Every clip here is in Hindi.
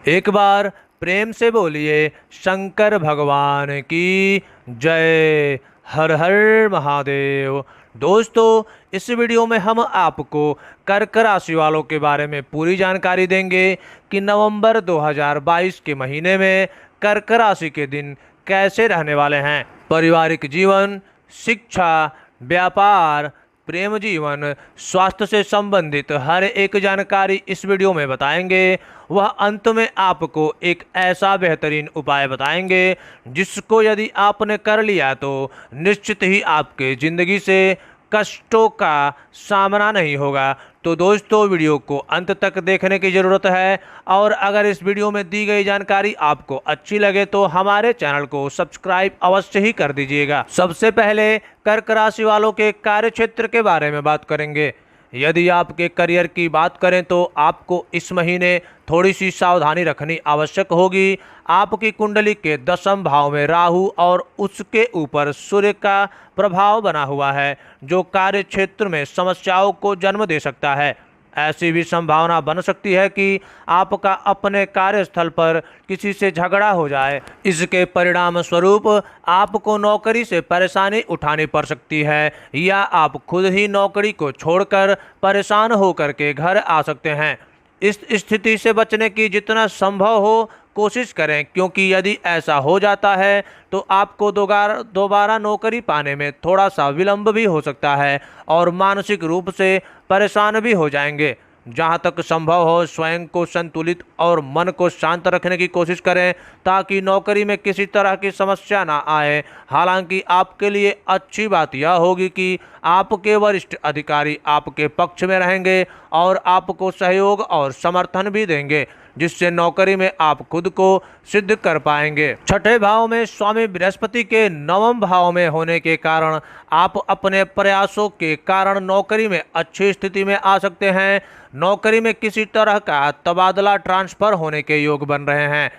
एक बार प्रेम से बोलिए शंकर भगवान की जय। हर हर महादेव। दोस्तों, इस वीडियो में हम आपको कर्क राशि वालों के बारे में पूरी जानकारी देंगे कि नवंबर 2022 के महीने में कर्क राशि के दिन कैसे रहने वाले हैं। पारिवारिक जीवन, शिक्षा, व्यापार, प्रेम जीवन, स्वास्थ्य से संबंधित हर एक जानकारी इस वीडियो में बताएंगे। वह अंत में आपको एक ऐसा बेहतरीन उपाय बताएंगे जिसको यदि आपने कर लिया तो निश्चित ही आपके ज़िंदगी से कष्टों का सामना नहीं होगा। तो दोस्तों, वीडियो को अंत तक देखने की ज़रूरत है और अगर इस वीडियो में दी गई जानकारी आपको अच्छी लगे तो हमारे चैनल को सब्सक्राइब अवश्य ही कर दीजिएगा। सबसे पहले कर्क राशि वालों के कार्य क्षेत्र के बारे में बात करेंगे। यदि आपके करियर की बात करें तो आपको इस महीने थोड़ी सी सावधानी रखनी आवश्यक होगी। आपकी कुंडली के 10वें भाव में राहु और उसके ऊपर सूर्य का प्रभाव बना हुआ है जो कार्य क्षेत्र में समस्याओं को जन्म दे सकता है। ऐसी भी संभावना बन सकती है कि आपका अपने कार्यस्थल पर किसी से झगड़ा हो जाए। इसके परिणाम स्वरूप आपको नौकरी से परेशानी उठानी पड़ सकती है या आप खुद ही नौकरी को छोड़कर परेशान होकर के घर आ सकते हैं। इस स्थिति से बचने की जितना संभव हो कोशिश करें, क्योंकि यदि ऐसा हो जाता है तो आपको दोबारा नौकरी पाने में थोड़ा सा विलंब भी हो सकता है और मानसिक रूप से परेशान भी हो जाएंगे। जहाँ तक संभव हो स्वयं को संतुलित और मन को शांत रखने की कोशिश करें ताकि नौकरी में किसी तरह की समस्या ना आए। हालांकि आपके लिए अच्छी बात यह होगी कि आपके वरिष्ठ अधिकारी आपके पक्ष में रहेंगे और आपको सहयोग और समर्थन भी देंगे, जिससे नौकरी में आप खुद को सिद्ध कर पाएंगे। छठे भाव में स्वामी बृहस्पति के 9वें भाव में होने के कारण आप अपने प्रयासों के कारण नौकरी में अच्छी स्थिति में आ सकते हैं। नौकरी में किसी तरह का तबादला ट्रांसफर होने के योग बन रहे हैं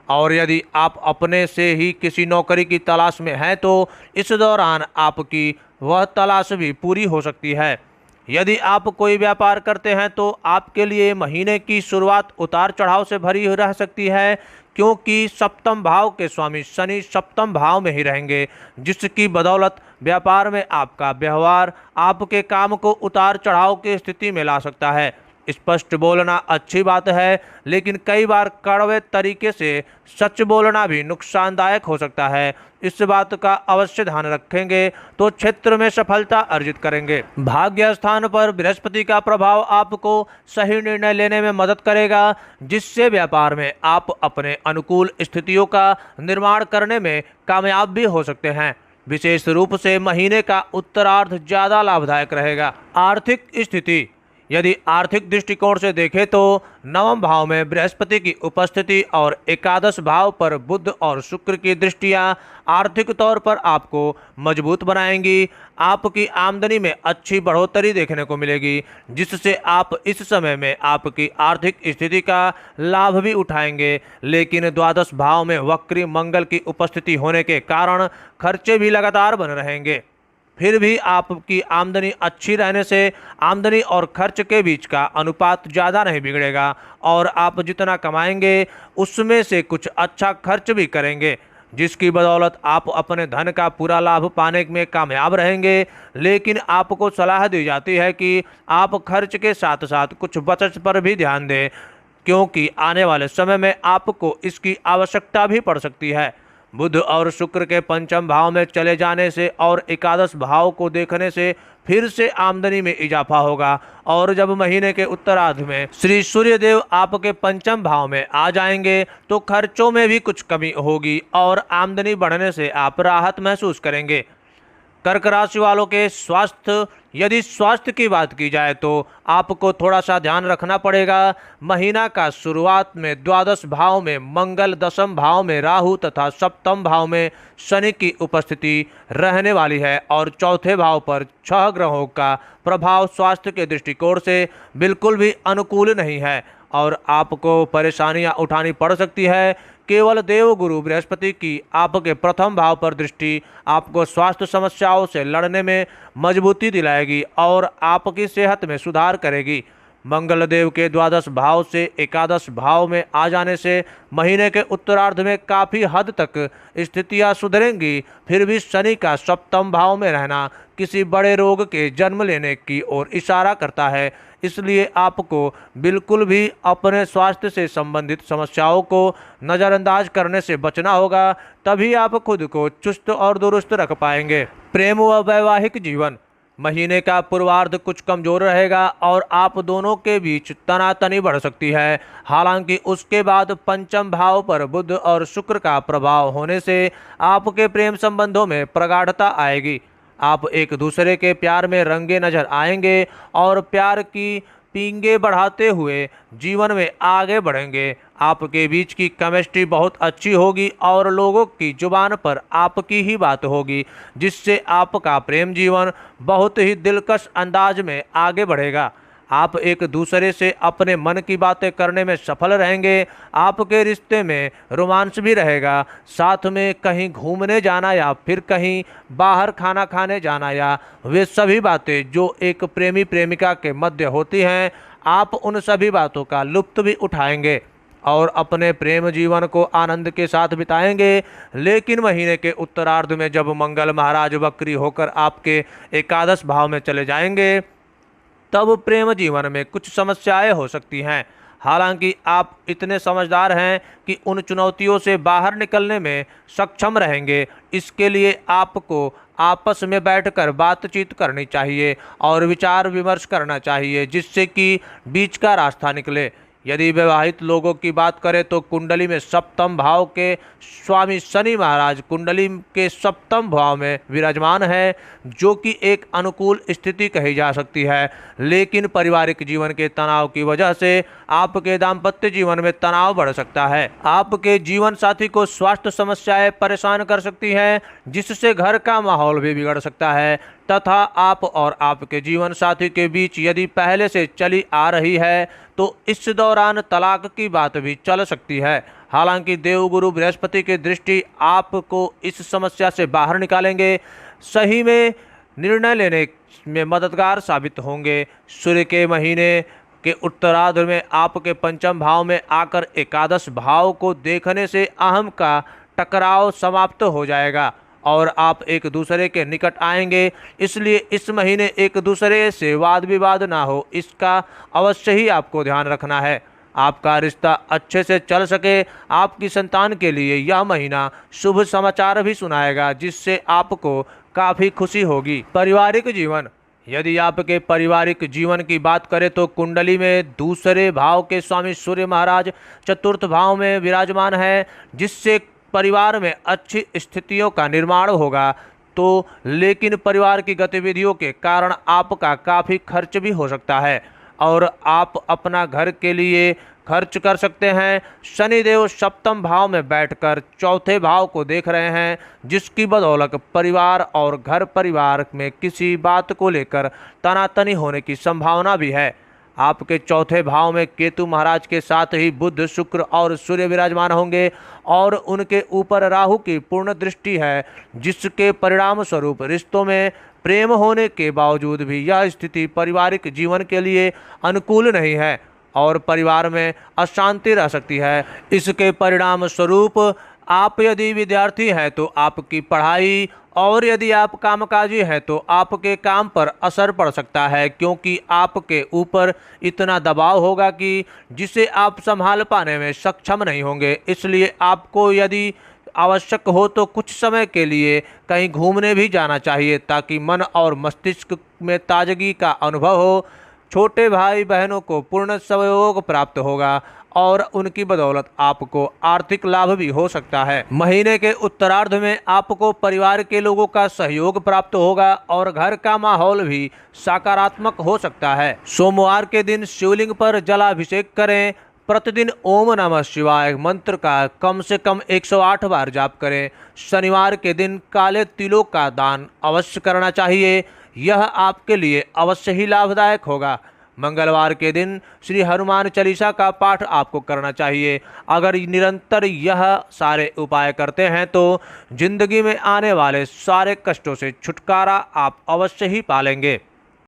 और यदि आप अपने से ही किसी नौकरी की तलाश में हैं तो इस दौरान आपकी वह तलाश भी पूरी हो सकती है। यदि आप कोई व्यापार करते हैं तो आपके लिए महीने की शुरुआत उतार चढ़ाव से भरी रह सकती है, क्योंकि सप्तम भाव के स्वामी शनि सप्तम भाव में ही रहेंगे, जिसकी बदौलत व्यापार में आपका व्यवहार आपके काम को उतार चढ़ाव की स्थिति में ला सकता है। स्पष्ट बोलना अच्छी बात है, लेकिन कई बार कड़वे तरीके से सच बोलना भी नुकसानदायक हो सकता है। इस बात का अवश्य ध्यान रखेंगे तो क्षेत्र में सफलता अर्जित करेंगे। भाग्य स्थान पर बृहस्पति का प्रभाव आपको सही निर्णय लेने में मदद करेगा, जिससे व्यापार में आप अपने अनुकूल स्थितियों का निर्माण करने में कामयाब भी हो सकते हैं। विशेष रूप से महीने का उत्तरार्ध ज़्यादा लाभदायक रहेगा। आर्थिक स्थिति, यदि आर्थिक दृष्टिकोण से देखें तो 9वें भाव में बृहस्पति की उपस्थिति और एकादश भाव पर बुध और शुक्र की दृष्टियां आर्थिक तौर पर आपको मजबूत बनाएंगी। आपकी आमदनी में अच्छी बढ़ोतरी देखने को मिलेगी, जिससे आप इस समय में आपकी आर्थिक स्थिति का लाभ भी उठाएंगे। लेकिन द्वादश भाव में वक्री मंगल की उपस्थिति होने के कारण खर्चे भी लगातार बन रहेंगे। फिर भी आपकी आमदनी अच्छी रहने से आमदनी और खर्च के बीच का अनुपात ज़्यादा नहीं बिगड़ेगा और आप जितना कमाएंगे उसमें से कुछ अच्छा खर्च भी करेंगे, जिसकी बदौलत आप अपने धन का पूरा लाभ पाने में कामयाब रहेंगे। लेकिन आपको सलाह दी जाती है कि आप खर्च के साथ साथ कुछ बचत पर भी ध्यान दें, क्योंकि आने वाले समय में आपको इसकी आवश्यकता भी पड़ सकती है। बुध और शुक्र के पंचम भाव में चले जाने से और एकादश भाव को देखने से फिर से आमदनी में इजाफा होगा और जब महीने के उत्तरार्ध में श्री सूर्यदेव आपके पंचम भाव में आ जाएंगे तो खर्चों में भी कुछ कमी होगी और आमदनी बढ़ने से आप राहत महसूस करेंगे। कर्क राशि वालों के स्वास्थ्य, यदि स्वास्थ्य की बात की जाए तो आपको थोड़ा सा ध्यान रखना पड़ेगा। महीना का शुरुआत में द्वादश भाव में मंगल, 10वें भाव में राहु तथा सप्तम भाव में शनि की उपस्थिति रहने वाली है और चौथे भाव पर 6 ग्रहों का प्रभाव स्वास्थ्य के दृष्टिकोण से बिल्कुल भी अनुकूल नहीं है और आपको परेशानियां उठानी पड़ सकती है। केवल देवगुरु बृहस्पति की आपके प्रथम भाव पर दृष्टि आपको स्वास्थ्य समस्याओं से लड़ने में मजबूती दिलाएगी और आपकी सेहत में सुधार करेगी। मंगल देव के द्वादश भाव से एकादश भाव में आ जाने से महीने के उत्तरार्ध में काफ़ी हद तक स्थितियां सुधरेंगी। फिर भी शनि का सप्तम भाव में रहना किसी बड़े रोग के जन्म लेने की ओर इशारा करता है, इसलिए आपको बिल्कुल भी अपने स्वास्थ्य से संबंधित समस्याओं को नज़रअंदाज करने से बचना होगा, तभी आप खुद को चुस्त और दुरुस्त रख पाएंगे। प्रेम व वैवाहिक जीवन, महीने का पूर्वार्ध कुछ कमजोर रहेगा और आप दोनों के बीच तनातनी बढ़ सकती है। हालांकि उसके बाद पंचम भाव पर बुध और शुक्र का प्रभाव होने से आपके प्रेम संबंधों में प्रगाढ़ता आएगी। आप एक दूसरे के प्यार में रंगे नजर आएंगे और प्यार की पींगे बढ़ाते हुए जीवन में आगे बढ़ेंगे। आपके बीच की केमिस्ट्री बहुत अच्छी होगी और लोगों की जुबान पर आपकी ही बात होगी, जिससे आपका प्रेम जीवन बहुत ही दिलकश अंदाज में आगे बढ़ेगा। आप एक दूसरे से अपने मन की बातें करने में सफल रहेंगे। आपके रिश्ते में रोमांस भी रहेगा। साथ में कहीं घूमने जाना या फिर कहीं बाहर खाना खाने जाना या वे सभी बातें जो एक प्रेमी प्रेमिका के मध्य होती हैं, आप उन सभी बातों का लुत्फ भी उठाएंगे और अपने प्रेम जीवन को आनंद के साथ बिताएंगे। लेकिन महीने के उत्तरार्ध में जब मंगल महाराज वक्री होकर आपके एकादश भाव में चले जाएंगे, तब प्रेम जीवन में कुछ समस्याएं हो सकती हैं। हालांकि आप इतने समझदार हैं कि उन चुनौतियों से बाहर निकलने में सक्षम रहेंगे। इसके लिए आपको आपस में बैठकर बातचीत करनी चाहिए और विचार विमर्श करना चाहिए, जिससे कि बीच का रास्ता निकले। यदि विवाहित लोगों की बात करें तो कुंडली में सप्तम भाव के स्वामी शनि महाराज कुंडली के सप्तम भाव में विराजमान है, जो कि एक अनुकूल स्थिति कही जा सकती है। लेकिन पारिवारिक जीवन के तनाव की वजह से आपके दाम्पत्य जीवन में तनाव बढ़ सकता है। आपके जीवन साथी को स्वास्थ्य समस्याएं परेशान कर सकती हैं, जिससे घर का माहौल भी बिगड़ सकता है तथा आप और आपके जीवन साथी के बीच यदि पहले से चली आ रही है तो इस दौरान तलाक की बात भी चल सकती है। हालांकि देवगुरु बृहस्पति की दृष्टि आपको इस समस्या से बाहर निकालेंगे, सही में निर्णय लेने में मददगार साबित होंगे। सूर्य के महीने के उत्तरार्ध में आपके पंचम भाव में आकर एकादश भाव को देखने से अहम का टकराव समाप्त हो जाएगा और आप एक दूसरे के निकट आएंगे। इसलिए इस महीने एक दूसरे से वाद विवाद ना हो, इसका अवश्य ही आपको ध्यान रखना है। आपका रिश्ता अच्छे से चल सके, आपकी संतान के लिए यह महीना शुभ समाचार भी सुनाएगा, जिससे आपको काफ़ी खुशी होगी। पारिवारिक जीवन, यदि आपके पारिवारिक जीवन की बात करें तो कुंडली में दूसरे भाव के स्वामी सूर्य महाराज चतुर्थ भाव में विराजमान है, जिससे परिवार में अच्छी स्थितियों का निर्माण होगा। तो लेकिन परिवार की गतिविधियों के कारण आपका काफ़ी खर्च भी हो सकता है और आप अपना घर के लिए खर्च कर सकते हैं। शनिदेव सप्तम भाव में बैठकर चौथे भाव को देख रहे हैं, जिसकी बदौलत परिवार और घर परिवार में किसी बात को लेकर तनातनी होने की संभावना भी है। आपके चौथे भाव में केतु महाराज के साथ ही बुध, शुक्र और सूर्य विराजमान होंगे और उनके ऊपर राहु की पूर्ण दृष्टि है, जिसके परिणाम स्वरूप रिश्तों में प्रेम होने के बावजूद भी यह स्थिति पारिवारिक जीवन के लिए अनुकूल नहीं है और परिवार में अशांति रह सकती है। इसके परिणाम स्वरूप आप यदि विद्यार्थी हैं तो आपकी पढ़ाई और यदि आप कामकाजी हैं तो आपके काम पर असर पड़ सकता है, क्योंकि आपके ऊपर इतना दबाव होगा कि जिसे आप संभाल पाने में सक्षम नहीं होंगे। इसलिए आपको यदि आवश्यक हो तो कुछ समय के लिए कहीं घूमने भी जाना चाहिए, ताकि मन और मस्तिष्क में ताजगी का अनुभव हो। छोटे भाई बहनों को पूर्ण सहयोग प्राप्त होगा और उनकी बदौलत आपको आर्थिक लाभ भी हो सकता है। महीने के उत्तरार्ध में आपको परिवार के लोगों का सहयोग प्राप्त होगा और घर का माहौल भी सकारात्मक हो सकता है। सोमवार के दिन शिवलिंग पर जलाभिषेक करें। प्रतिदिन ओम नमः शिवाय मंत्र का कम से कम 108 बार जाप करें। शनिवार के दिन काले तिलों का दान अवश्य करना चाहिए, यह आपके लिए अवश्य ही लाभदायक होगा। मंगलवार के दिन श्री हनुमान चालीसा का पाठ आपको करना चाहिए। अगर निरंतर यह सारे उपाय करते हैं तो जिंदगी में आने वाले सारे कष्टों से छुटकारा आप अवश्य ही पालेंगे।